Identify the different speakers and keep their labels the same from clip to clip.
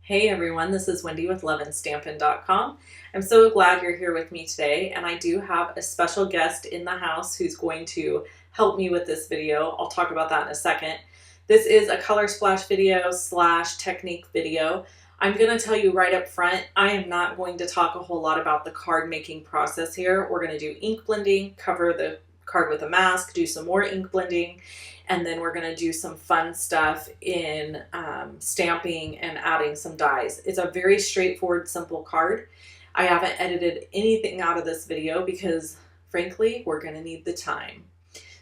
Speaker 1: Hey everyone, this is Wendy with loveandstampin.com. I'm so glad you're here with me today, and I do have a special guest in the house who's going to help me with this video. I'll talk about that in a second. This is a color splash video / technique video. I'm going to tell you right up front, I am not going to talk a whole lot about the card making process here. We're going to do ink blending, cover the card with a mask, do some more ink blending, and then we're going to do some fun stuff in stamping and adding some dies. It's a very straightforward, simple card. I haven't edited anything out of this video because, frankly, we're going to need the time.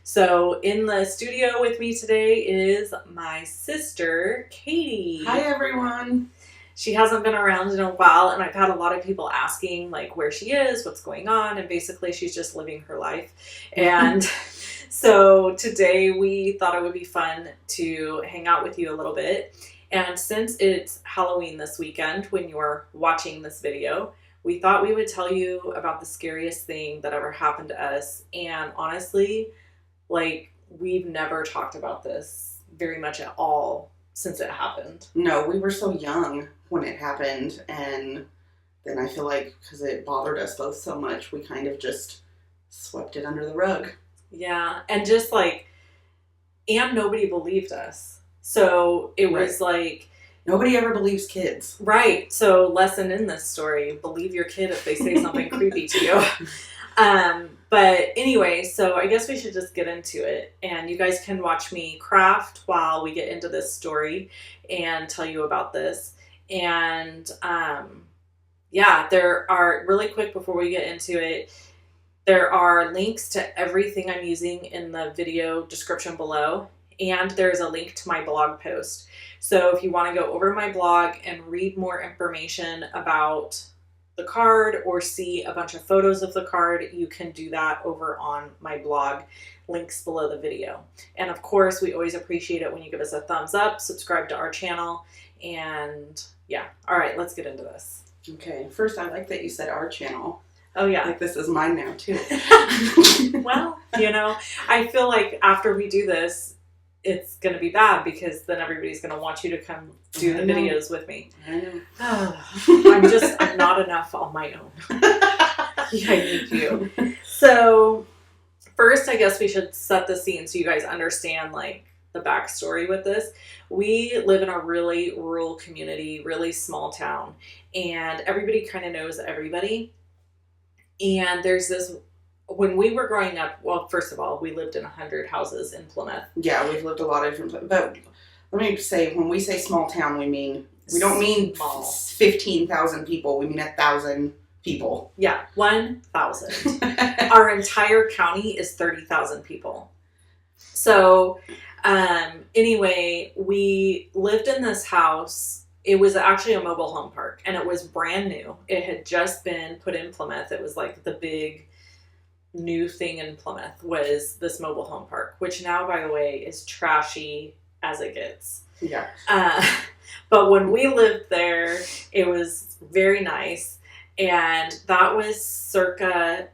Speaker 1: So in the studio with me today is my sister, Katie.
Speaker 2: Hi, everyone.
Speaker 1: She hasn't been around in a while, and I've had a lot of people asking like where she is, what's going on, and basically she's just living her life. And so today we thought it would be fun to hang out with you a little bit. And since it's Halloween this weekend when you're watching this video, we thought we would tell you about the scariest thing that ever happened to us. And honestly, like, we've never talked about this very much at all since it happened.
Speaker 2: No, we were so young when it happened, and then I feel like because it bothered us both so much, we kind of just swept it under the rug.
Speaker 1: Yeah, and just like, and nobody believed us. So it was like...
Speaker 2: Nobody ever believes kids.
Speaker 1: Right. So lesson in this story, believe your kid if they say something creepy to you. But anyway, so I guess we should just get into it. And you guys can watch me craft while we get into this story and tell you about this. And yeah, there are, really quick before we get into it, there are links to everything I'm using in the video description below. And there's a link to my blog post. So if you want to go over to my blog and read more information about the card or see a bunch of photos of the card, you can do that over on my blog, links below the video. And of course, we always appreciate it when you give us a thumbs up, subscribe to our channel, and yeah. All right, let's get into this.
Speaker 2: Okay, first I like that you said our channel.
Speaker 1: Oh yeah.
Speaker 2: Like this is mine now too.
Speaker 1: Well, you know, I feel like after we do this, it's going to be bad because then everybody's going to want you to come do the videos with me.
Speaker 2: I know.
Speaker 1: I'm not enough on my own. Yeah, I need you. So first, I guess we should set the scene so you guys understand like the backstory with this. We live in a really rural community, really small town, and everybody kind of knows everybody. And there's this... When we were growing up, well, first of all, we lived in 100 houses in Plymouth.
Speaker 2: Yeah, we've lived a lot of different places. But let me say, when we say small town, we don't mean 15,000 people. We mean 1,000 people. Yeah,
Speaker 1: 1,000. Our entire county is 30,000 people. So anyway, we lived in this house. It was actually a mobile home park, and it was brand new. It had just been put in Plymouth. It was like the big... new thing in Plymouth was this mobile home park, which now, by the way, is trashy as it gets.
Speaker 2: Yeah.
Speaker 1: But when we lived there, it was very nice, and that was circa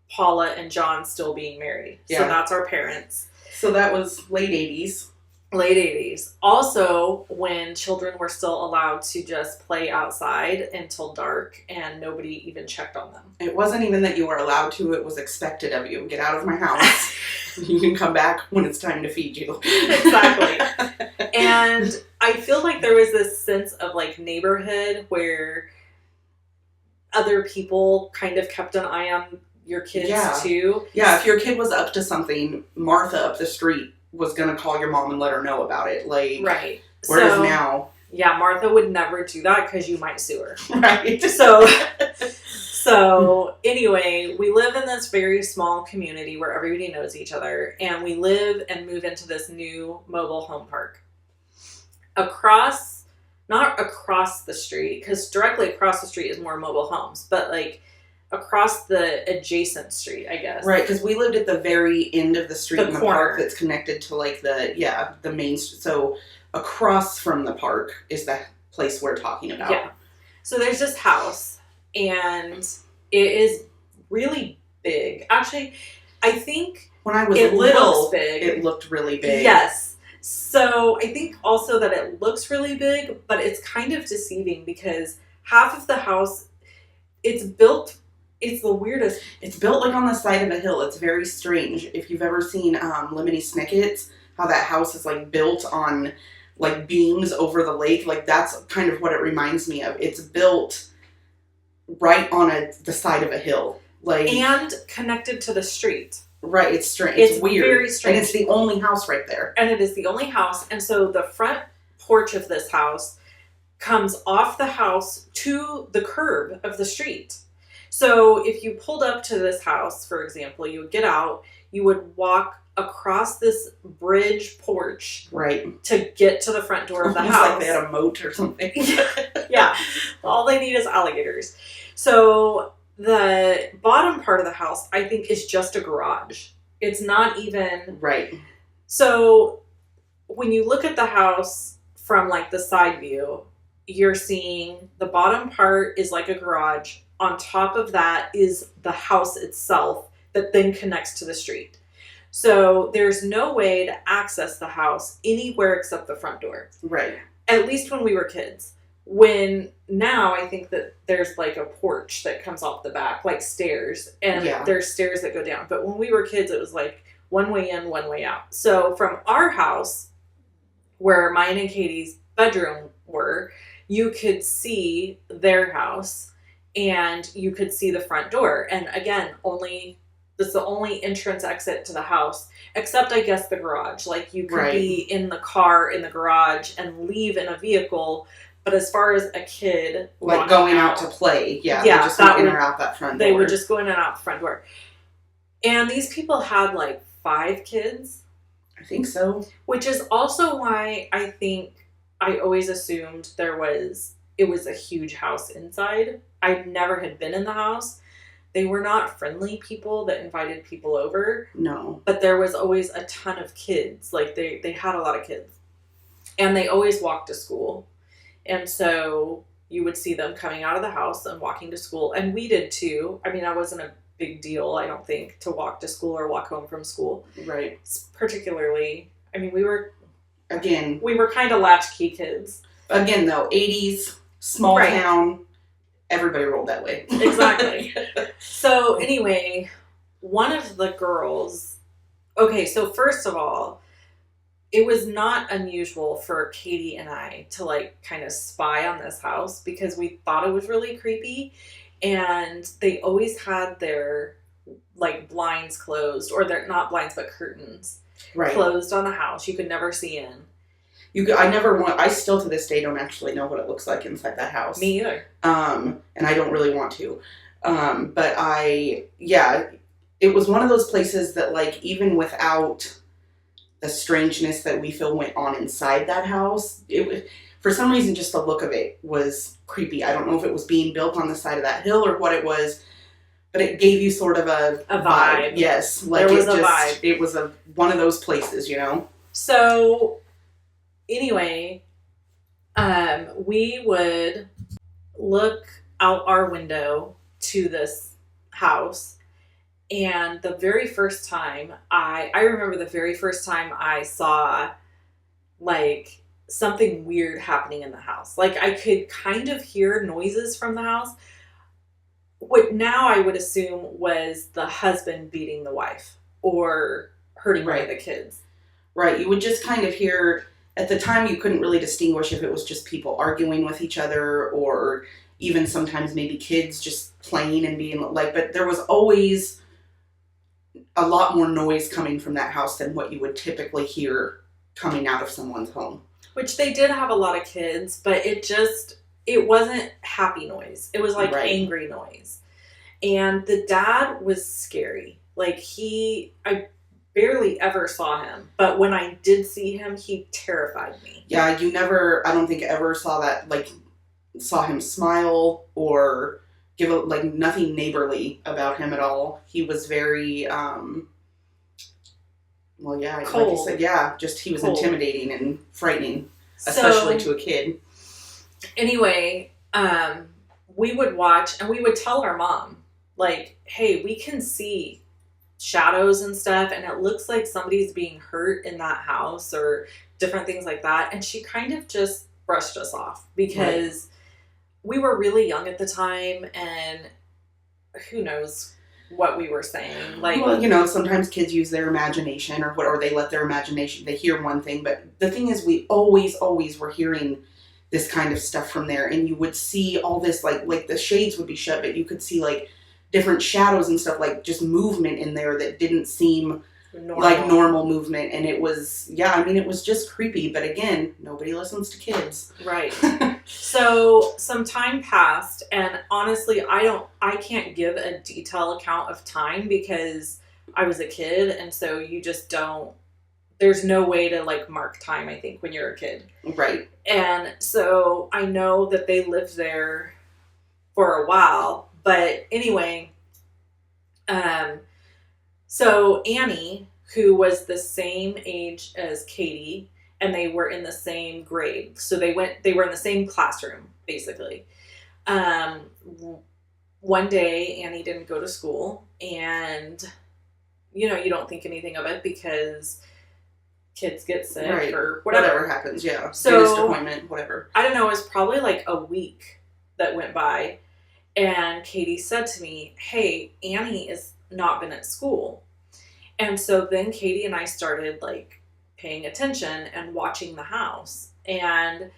Speaker 1: Paula and John still being married. Yeah. So that's our parents.
Speaker 2: So that was late 80s.
Speaker 1: Late 80s. Also, when children were still allowed to just play outside until dark and nobody even checked on them.
Speaker 2: It wasn't even that you were allowed to, it was expected of you. Get out of my house. You can come back when it's time to feed you.
Speaker 1: Exactly. And I feel like there was this sense of like neighborhood where other people kind of kept an eye on your kids too.
Speaker 2: Yeah, if your kid was up to something, Martha up the street was going to call your mom and let her know about it. Like,
Speaker 1: right.
Speaker 2: Whereas now...
Speaker 1: Yeah, Martha would never do that because you might sue her.
Speaker 2: Right.
Speaker 1: So anyway, we live in this very small community where everybody knows each other, and we live and move into this new mobile home park. Not across the street, because directly across the street is more mobile homes, but like across the adjacent street, I guess.
Speaker 2: Right, because we lived at the very end of the street in the park that's connected to like the main. So across from the park is the place we're talking about.
Speaker 1: Yeah. So there's this house, and it is really big. Actually, I think
Speaker 2: when I was little,
Speaker 1: big.
Speaker 2: It looked really big.
Speaker 1: Yes. So I think also that it looks really big, but it's kind of deceiving because half of the house, it's the weirdest.
Speaker 2: It's built like on the side of a hill. It's very strange. If you've ever seen Lemony Snicket's, how that house is like built on like beams over the lake, like that's kind of what it reminds me of. It's built right on the side of a hill, like,
Speaker 1: and connected to the street.
Speaker 2: Right, it's strange. It's weird.
Speaker 1: Very strange.
Speaker 2: And it's the only house right there.
Speaker 1: And it is the only house. And so the front porch of this house comes off the house to the curb of the street. So if you pulled up to this house, for example, you would get out, you would walk across this bridge porch,
Speaker 2: right,
Speaker 1: to get to the front door of the
Speaker 2: Almost
Speaker 1: house.
Speaker 2: Like they had a moat or something.
Speaker 1: Yeah. All they need is alligators. So the bottom part of the house, I think, is just a garage. It's not even...
Speaker 2: Right.
Speaker 1: So when you look at the house from like the side view, you're seeing the bottom part is like a garage. On top of that is the house itself that then connects to the street. So there's no way to access the house anywhere except the front door.
Speaker 2: Right.
Speaker 1: At least when we were kids. When now I think that there's like a porch that comes off the back, like stairs, and there's stairs that go down. But when we were kids, it was like one way in, one way out. So from our house, where mine and Katie's bedroom were, you could see their house and you could see the front door. And again, that's the only entrance exit to the house, except I guess the garage. Like you could be in the car in the garage and leave in a vehicle. But as far as a kid,
Speaker 2: like going out to play, they just went in or out that front door.
Speaker 1: They would just go in and out the front door. And these people had like 5 kids.
Speaker 2: I think so.
Speaker 1: Which is also why I think I always assumed it was a huge house inside. I never had been in the house. They were not friendly people that invited people over.
Speaker 2: No.
Speaker 1: But there was always a ton of kids. Like they had a lot of kids. And they always walked to school. And so you would see them coming out of the house and walking to school. And we did too. I mean, that wasn't a big deal, I don't think, to walk to school or walk home from school.
Speaker 2: Right.
Speaker 1: Particularly, I mean, we were kind of latchkey kids.
Speaker 2: Again, though, 80s, small town, everybody rolled that way.
Speaker 1: Exactly. So anyway, one of the girls, okay, so first of all, it was not unusual for Katie and I to like kind of spy on this house because we thought it was really creepy, and they always had their like blinds closed, or they're not blinds but curtains closed on the house. You could never see in.
Speaker 2: I still to this day don't actually know what it looks like inside that house.
Speaker 1: Me either.
Speaker 2: And I don't really want to. But it was one of those places that like even without the strangeness that we feel went on inside that house, it was, for some reason, just the look of it was creepy. I don't know if it was being built on the side of that hill or what it was, but it gave you sort of a
Speaker 1: vibe.
Speaker 2: Yes, like
Speaker 1: there was a vibe.
Speaker 2: It was one of those places, you know.
Speaker 1: So anyway, we would look out our window to this house. And the very first time I remember the very first time I saw like something weird happening in the house. Like I could kind of hear noises from the house. What now I would assume was the husband beating the wife or hurting one of the kids.
Speaker 2: Right. You would just kind of hear, at the time you couldn't really distinguish if it was just people arguing with each other or even sometimes maybe kids just playing and being like, but there was always a lot more noise coming from that house than what you would typically hear coming out of someone's home.
Speaker 1: Which they did have a lot of kids, but it wasn't happy noise. It was like angry noise. And the dad was scary. Like I barely ever saw him, but when I did see him, he terrified me.
Speaker 2: Yeah, you never, I don't think ever saw him smile or give nothing neighborly about him at all. He was very,
Speaker 1: cold.
Speaker 2: Like you said, just he was cold. Intimidating and frightening, especially to a kid.
Speaker 1: Anyway, we would watch and we would tell our mom, like, hey, we can see shadows and stuff, and it looks like somebody's being hurt in that house or different things like that. And she kind of just brushed us off because we were really young at the time, and who knows what we were saying. Like,
Speaker 2: well, you know, sometimes kids use their imagination or they let their imagination, they hear one thing, but the thing is we always were hearing this kind of stuff from there, and you would see all this, like the shades would be shut, but you could see like different shadows and stuff, like just movement in there that didn't seem like normal movement. And it was, it was just creepy. But again, nobody listens to kids.
Speaker 1: Right. So some time passed, and honestly, I can't give a detailed account of time because I was a kid, and so you just don't, there's no way to like mark time, I think, when you're a kid.
Speaker 2: Right.
Speaker 1: And so I know that they lived there for a while, but anyway, so Annie, who was the same age as Katie, and they were in the same grade. So they were in the same classroom, basically. One day, Annie didn't go to school, and, you know, you don't think anything of it because kids get sick or whatever
Speaker 2: happens, yeah.
Speaker 1: So,
Speaker 2: dentist appointment, whatever.
Speaker 1: I don't know, it was probably like a week that went by, and Katie said to me, hey, Annie has not been at school. And so then Katie and I started like paying attention and watching the house and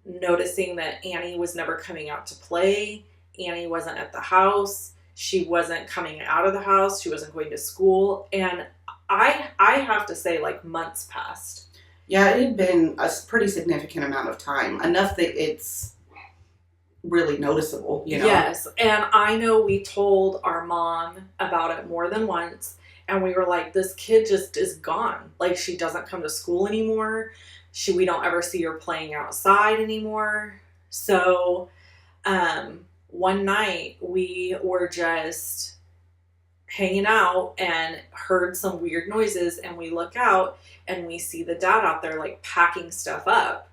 Speaker 1: noticing that Annie was never coming out to play. Annie wasn't at the house. She wasn't coming out of the house. She wasn't going to school. And I have to say, like, months passed.
Speaker 2: Yeah, it had been a pretty significant amount of time. Enough that it's really noticeable, you know?
Speaker 1: Yes. And I know we told our mom about it more than once. And we were like, this kid just is gone. Like, she doesn't come to school anymore. We don't ever see her playing outside anymore. So, one night we were just hanging out and heard some weird noises, and we look out and we see the dad out there like packing stuff up.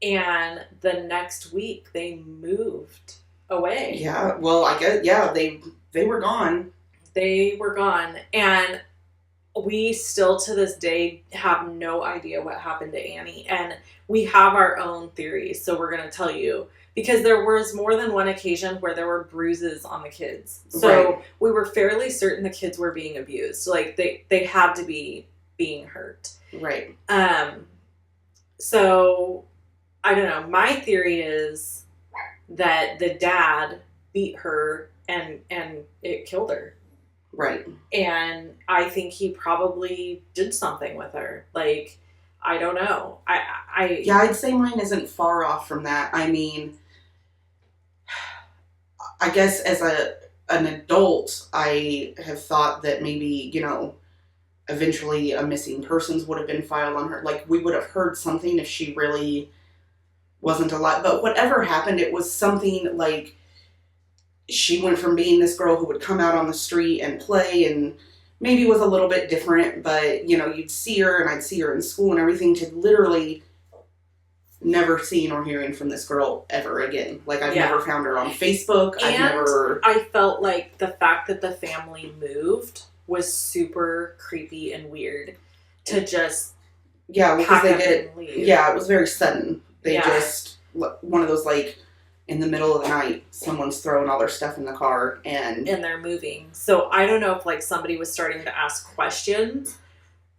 Speaker 1: And the next week they moved away.
Speaker 2: Yeah, well, I guess, yeah, they were gone.
Speaker 1: They were gone. And we still to this day have no idea what happened to Annie. And we have our own theories, so we're going to tell you. Because there was more than one occasion where there were bruises on the kids. So we were fairly certain the kids were being abused. Like, they had to be being hurt.
Speaker 2: Right.
Speaker 1: So, I don't know. My theory is that the dad beat her and it killed her.
Speaker 2: Right.
Speaker 1: And I think he probably did something with her. Like, I don't know.
Speaker 2: Yeah, I'd say mine isn't far off from that. I mean, I guess as an adult, I have thought that maybe, you know, eventually a missing persons would have been filed on her. Like, we would have heard something if she really wasn't alive. But whatever happened, it was something like she went from being this girl who would come out on the street and play and maybe was a little bit different, but, you know, you'd see her and I'd see her in school and everything, to literally never seeing or hearing from this girl ever again. Like, I've never found her on Facebook.
Speaker 1: I felt like the fact that the family moved was super creepy and weird to just
Speaker 2: because it was very sudden. They just, one of those, like, in the middle of the night, someone's throwing all their stuff in the car and
Speaker 1: they're moving. So I don't know if like somebody was starting to ask questions.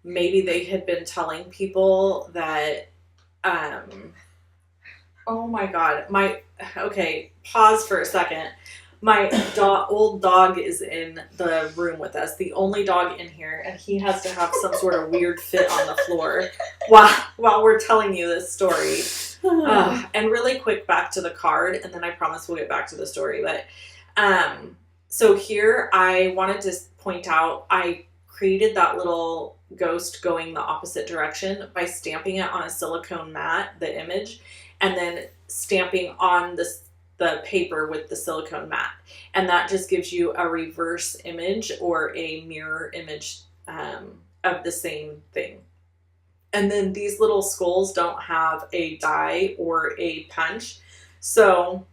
Speaker 1: Maybe they had been telling people that, oh my God, okay, pause for a second. My old dog is in the room with us, the only dog in here, and he has to have some sort of weird fit on the floor while we're telling you this story. And really quick, back to the card, and then I promise we'll get back to the story. But so here I wanted to point out, I created that little ghost going the opposite direction by stamping it on a silicone mat, the image, and then stamping on the paper with the silicone mat. And that just gives you a reverse image or a mirror image of the same thing. And then these little skulls don't have a die or a punch. So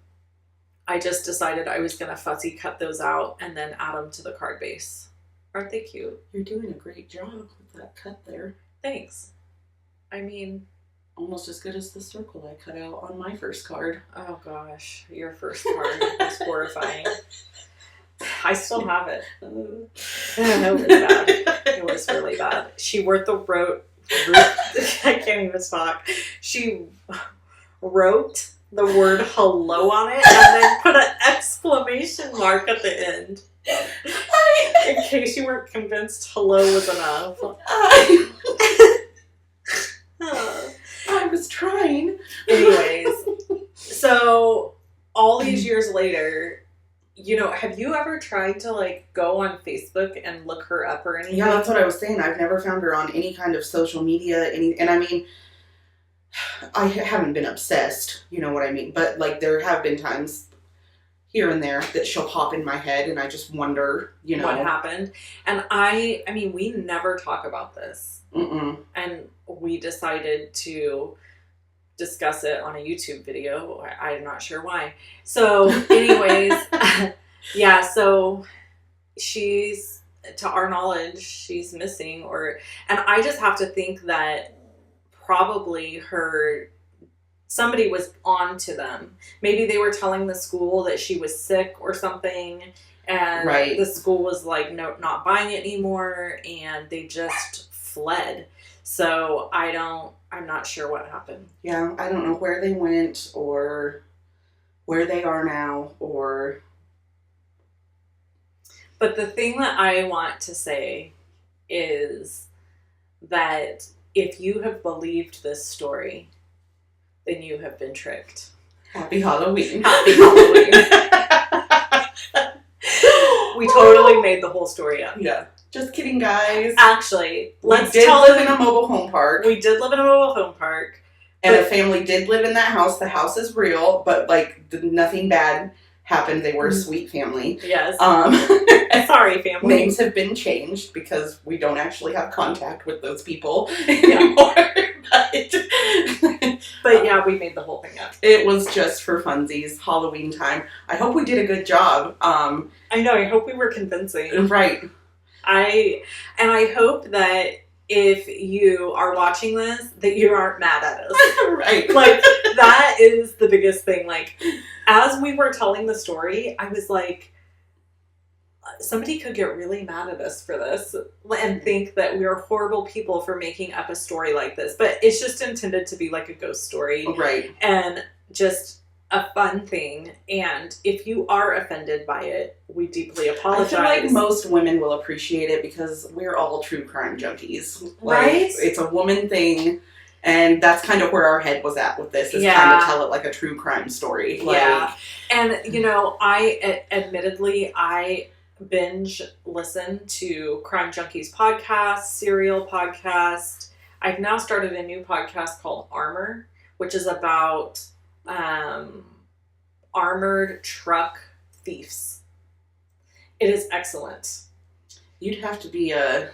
Speaker 1: I just decided I was going to fussy cut those out and then add them to the card base. Aren't they cute?
Speaker 2: You're doing a great job with that cut there.
Speaker 1: Thanks. I mean,
Speaker 2: almost as good as the circle I cut out on my first card.
Speaker 1: oh gosh, your first card was horrifying. I still have it. It was bad. It was really bad. She wrote I can't even talk. She wrote the word hello on it and then put an exclamation mark at the end. In case you weren't convinced hello was enough.
Speaker 2: I was trying.
Speaker 1: Anyways, so all these years later, have you ever tried to like go on Facebook and look her up or anything?
Speaker 2: Yeah, that's what I was saying. I've never found her on any kind of social media. And I mean, I haven't been obsessed, you know what I mean? But like there have been times here and there that she'll pop in my head and I just wonder,
Speaker 1: what happened. And I mean, we never talk about this.
Speaker 2: Mm-mm.
Speaker 1: And we decided to discuss it on a YouTube video. I'm not sure why. So anyways, yeah, so she's, to our knowledge, she's missing and I just have to think that probably somebody was on to them. Maybe they were telling the school that she was sick or something, and
Speaker 2: right.
Speaker 1: The school was like, no, not buying it anymore, and they just fled. So I'm not sure what happened.
Speaker 2: Yeah, I don't know where they went or where they are now
Speaker 1: But the thing that I want to say is that if you have believed this story, then you have been tricked.
Speaker 2: Happy Halloween.
Speaker 1: Happy Halloween. We totally made the whole story up.
Speaker 2: Yeah. Just kidding, guys.
Speaker 1: Actually,
Speaker 2: we did live in a mobile home park.
Speaker 1: We did live in a mobile home park.
Speaker 2: And a family did live in that house. The house is real, but like nothing bad happened. They were a sweet family.
Speaker 1: Yes. Sorry, family.
Speaker 2: Names have been changed because we don't actually have contact with those people anymore.
Speaker 1: But yeah, we made the whole thing up.
Speaker 2: It was just for funsies, Halloween time. I hope we did a good job.
Speaker 1: I know. I hope we were convincing.
Speaker 2: Right.
Speaker 1: I hope that if you are watching this, that you aren't mad at us.
Speaker 2: Right.
Speaker 1: Like, that is the biggest thing. Like, as we were telling the story, I was like, somebody could get really mad at us for this and think that we are horrible people for making up a story like this. But it's just intended to be like a ghost story.
Speaker 2: Right.
Speaker 1: And just a fun thing. And if you are offended by it, we deeply apologize.
Speaker 2: I feel like most women will appreciate it because we're all true crime junkies.
Speaker 1: Right?
Speaker 2: It's a woman thing. And that's kind of where our head was at with this, is kind of tell it like a true crime story.
Speaker 1: Yeah. And, I binge listen to Crime Junkies podcast, Serial podcast. I've now started a new podcast called Armor, which is about armored truck thieves. It is excellent.
Speaker 2: You'd have to be a...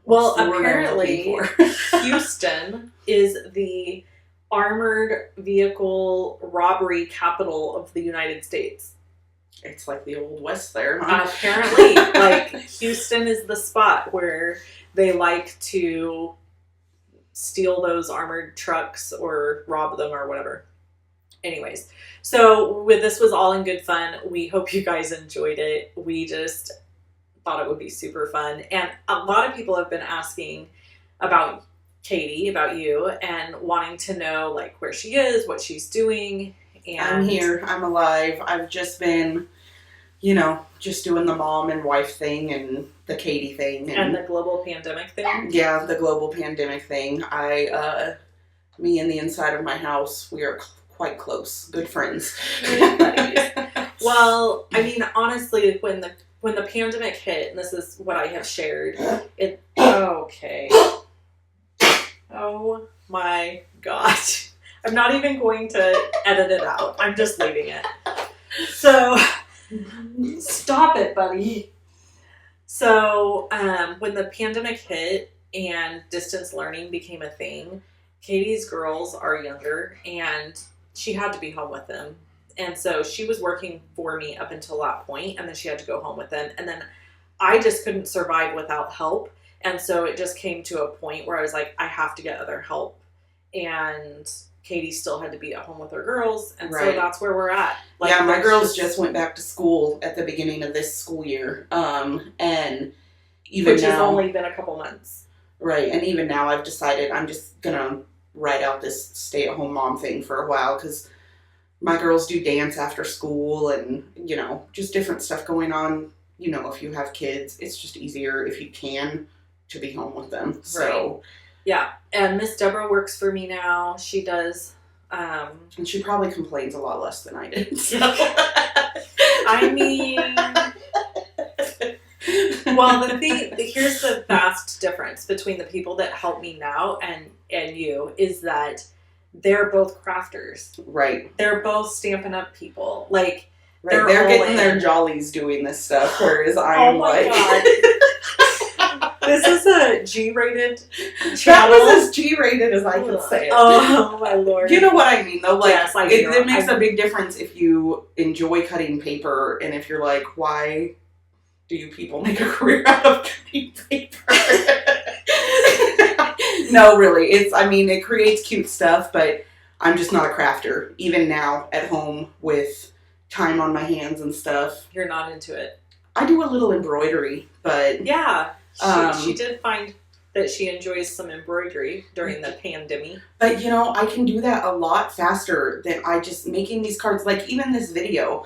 Speaker 1: Well, apparently, Houston is the armored vehicle robbery capital of the United States.
Speaker 2: It's like the Old West there, huh?
Speaker 1: Apparently, like, Houston is the spot where they like to steal those armored trucks or rob them or whatever. Anyways, so this was all in good fun. We hope you guys enjoyed it. We just thought it would be super fun. And a lot of people have been asking about Katie, about you, and wanting to know, like, where she is, what she's doing. And
Speaker 2: I'm here. I'm alive. I've just been, just doing the mom and wife thing and the Katie thing.
Speaker 1: And the global pandemic thing?
Speaker 2: Yeah, the global pandemic thing. Me and the inside of my house, we are quite close. Good friends.
Speaker 1: Good buddies. Well, I mean, honestly, when the pandemic hit, and this is what I have shared, okay. Oh my gosh. I'm not even going to edit it out. I'm just leaving it. So, stop it, buddy. So, when the pandemic hit and distance learning became a thing, Katie's girls are younger, and she had to be home with them. And so she was working for me up until that point, and then she had to go home with them. And then I just couldn't survive without help. And so it just came to a point where I was like, I have to get other help. And Katie still had to be at home with her girls. And so that's where we're at.
Speaker 2: Like, yeah, my girls just went back to school at the beginning of this school year. And even
Speaker 1: which
Speaker 2: now,
Speaker 1: has only been a couple months.
Speaker 2: Right. And even now I've decided I'm just going to ride out this stay-at-home mom thing for a while because my girls do dance after school and, you know, just different stuff going on. You know, if you have kids, it's just easier if you can to be home with them. So,
Speaker 1: yeah. And Miss Deborah works for me now. She does.
Speaker 2: And she probably complains a lot less than I did. So.
Speaker 1: I mean, well, here's the vast difference between the people that help me now and you is that they're both crafters.
Speaker 2: Right.
Speaker 1: They're both Stampin' Up people. Like,
Speaker 2: right. They're getting their jollies doing this stuff, whereas I'm like...
Speaker 1: God. This is a G-rated channel.
Speaker 2: That was as G-rated as I could say it.
Speaker 1: Oh, my Lord.
Speaker 2: You know what I mean, though? Like,
Speaker 1: yes,
Speaker 2: it makes a big difference if you enjoy cutting paper and if you're like, why do you people make a career out of cutting paper? No, really. It creates cute stuff, but I'm just not a crafter. Even now, at home, with time on my hands and stuff.
Speaker 1: You're not into it.
Speaker 2: I do a little embroidery, but...
Speaker 1: Yeah. She did find that she enjoys some embroidery during the pandemic.
Speaker 2: But, you know, I can do that a lot faster than I just making these cards. Like, even this video,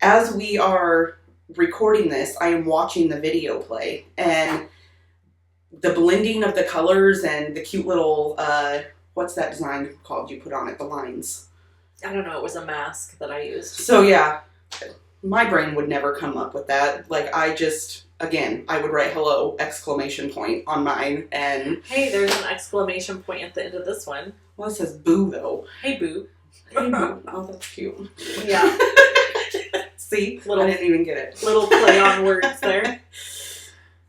Speaker 2: as we are recording this, I am watching the video play. And the blending of the colors and the cute little, what's that design called you put on it? The lines.
Speaker 1: I don't know. It was a mask that I used.
Speaker 2: So, yeah, my brain would never come up with that. Like, again, I would write hello, exclamation point on mine, and...
Speaker 1: Hey, there's an exclamation point at the end of this one.
Speaker 2: Well, it says boo, though.
Speaker 1: Hey, boo.
Speaker 2: Hey, boo. Oh, that's cute.
Speaker 1: Yeah.
Speaker 2: See? I didn't even get it.
Speaker 1: Little play on words there.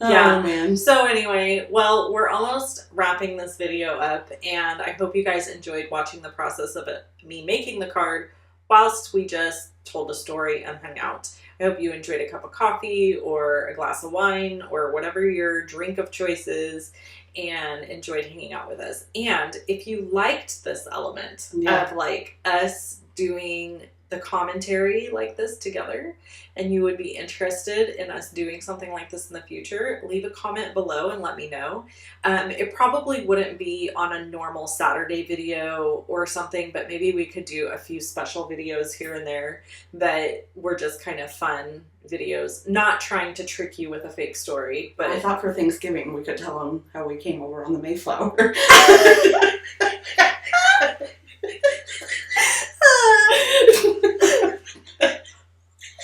Speaker 1: Yeah.
Speaker 2: Oh, man.
Speaker 1: So anyway, well, we're almost wrapping this video up, and I hope you guys enjoyed watching the process of me making the card whilst we just told a story and hung out. I hope you enjoyed a cup of coffee or a glass of wine or whatever your drink of choice is and enjoyed hanging out with us. And if you liked this element of like us doing the commentary like this together and you would be interested in us doing something like this in the future, leave a comment below and let me know. It probably wouldn't be on a normal Saturday video or something, but maybe we could do a few special videos here and there that were just kind of fun videos, not trying to trick you with a fake story. But
Speaker 2: I thought for Thanksgiving we could tell them how we came over on the Mayflower.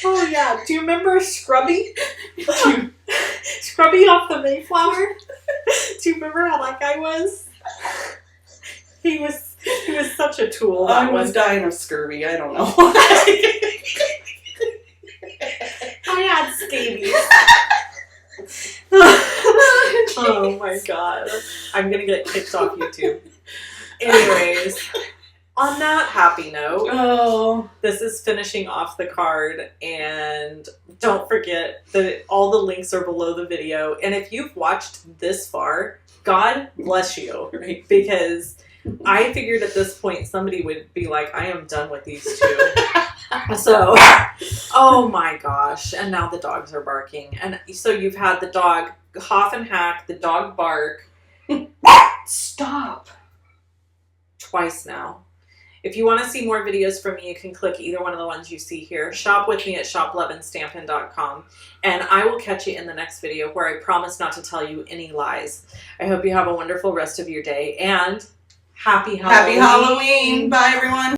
Speaker 1: Oh yeah, do you remember Scrubby? Scrubby off the Mayflower? Do you remember how that guy was? He was such a tool.
Speaker 2: I was dying of scurvy, I don't know why.
Speaker 1: I had scabies. Oh my god. I'm gonna get kicked off YouTube. Anyways, on that happy note, this is finishing off the card, and don't forget that all the links are below the video. And if you've watched this far, God bless you, right? Because I figured at this point somebody would be like, I am done with these two. So, oh my gosh. And now the dogs are barking. And so you've had the dog huff and hack, the dog bark. Stop. Twice now. If you want to see more videos from me, you can click either one of the ones you see here. Shop with me at shoploveandstampin.com. And I will catch you in the next video where I promise not to tell you any lies. I hope you have a wonderful rest of your day and happy Halloween.
Speaker 2: Happy Halloween. Bye, everyone.